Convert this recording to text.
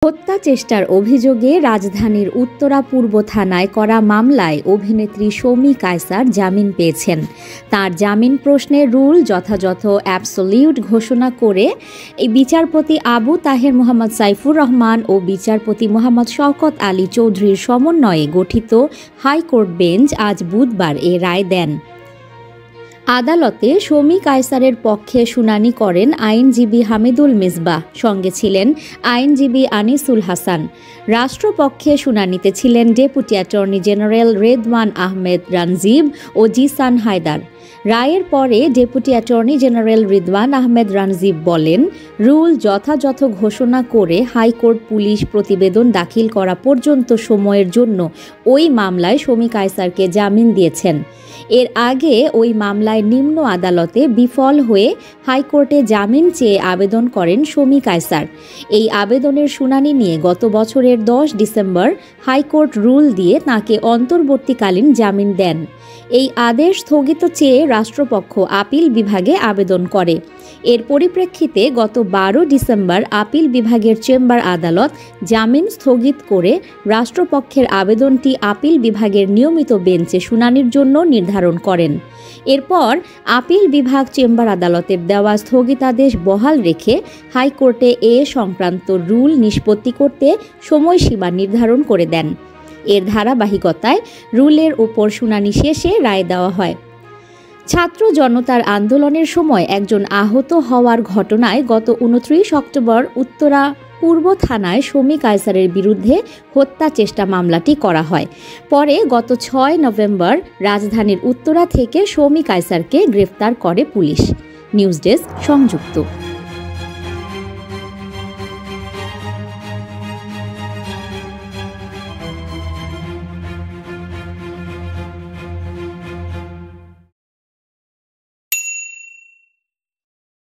হত্যা চেষ্টার অভিযোগে রাজধানীর উত্তরা পূর্ব থানায় করা মামলায় অভিনেত্রী শমী কায়সার জামিন পেয়েছেন। তার জামিন প্রশ্নের রুল যথাযথ অ্যাবসোলিউট ঘোষণা করে এই বিচারপতি আবু তাহের মোহাম্মদ সাইফুর রহমান ও বিচারপতি মোহাম্মদ শওকত আলী চৌধুরীর সমন্বয়ে গঠিত হাইকোর্ট বেঞ্চ আজ বুধবার এ রায় দেন। আদালতে শমী কায়সারের পক্ষে শুনানি করেন আইনজীবী হামিদুল মিসবাহ, সঙ্গে ছিলেন আইনজীবী আনিসুল হাসান। রাষ্ট্রপক্ষে শুনানিতে ছিলেন deputy attorney general Redwan Ahmed Ranjib ও জিসান হায়দার। রায়ের পরে deputy attorney general Ridwan Ahmed Ranjib বলেন, রুল যথাযথ ঘোষণা করে হাইকোর্ট পুলিশ প্রতিবেদন দাখিল করা পর্যন্ত সময়ের জন্য ওই মামলায় শমী কায়সারকে জামিন দিয়েছেন। এর আগে ওই মামলায় নিম্ন আদালতে বিফল হয়ে হাইকোর্টে জামিন চেয়ে আবেদন করেন শমী কায়সার। এই আবেদনের শুনানি নিয়ে গত বছরের 10 ডিসেম্বর হাইকোর্ট রুল দিয়ে তাঁকে অন্তর্বর্তীকালীন জামিন দেন। এই আদেশ স্থগিত চেয়ে রাষ্ট্রপক্ষ আপিল বিভাগে আবেদন করে। এর পরিপ্রেক্ষিতে গত 12 ডিসেম্বর আপিল বিভাগের চেম্বার আদালত জামিন স্থগিত করে রাষ্ট্রপক্ষের আবেদনটি আপিল বিভাগের নিয়মিত বেঞ্চে শুনানির জন্য নির্ধারণ করেন। এরপর আপিল বিভাগ চেম্বার আদালতের দেওয়া স্থগিতাদেশ বহাল রেখে হাইকোর্টে এ সংক্রান্ত রুল নিষ্পত্তি করতে সময়সীমা নির্ধারণ করে দেন। এর ধারাবাহিকতায় রুলের ওপর শুনানি শেষে রায় দেওয়া হয়। ছাত্র জনতার আন্দোলনের সময় একজন আহত হওয়ার ঘটনায় গত 29 অক্টোবর উত্তরা পূর্ব থানায় শমী কায়সারের বিরুদ্ধে হত্যা চেষ্টা মামলাটি করা হয়। পরে গত 6 নভেম্বর রাজধানীর উত্তরা থেকে শমী কায়সারকে গ্রেফতার করে পুলিশ। নিউজ ডেস্ক, সংযুক্ত।